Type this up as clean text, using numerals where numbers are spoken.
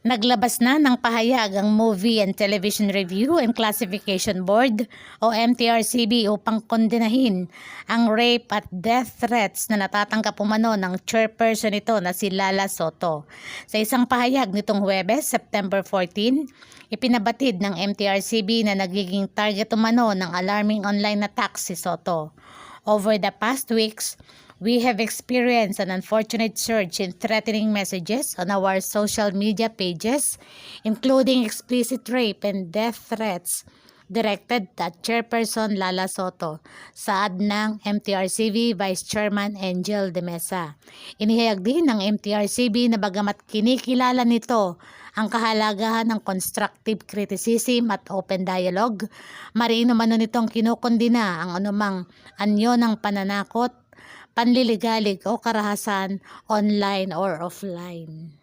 Naglabas na ng pahayag ang Movie and Television Review and Classification Board o MTRCB upang kondenahin ang rape at death threats na natatanggap umano ng chairperson nito na si Lala Soto. Sa isang pahayag nitong Huwebes, September 14, ipinabatid ng MTRCB na nagiging target umano ng alarming online attacks si Soto. Over the past weeks, we have experienced an unfortunate surge in threatening messages on our social media pages, including explicit rape and death threats directed at Chairperson Lala Soto, saad ng MTRCB Vice Chairman Angel de Mesa. Inihayag din ng MTRCB na bagamat kinikilala nito ang kahalagahan ng constructive criticism at open dialogue, marino man nitong kinukondina ang anumang anyo ng pananakot, panliligalig o karahasan online or offline.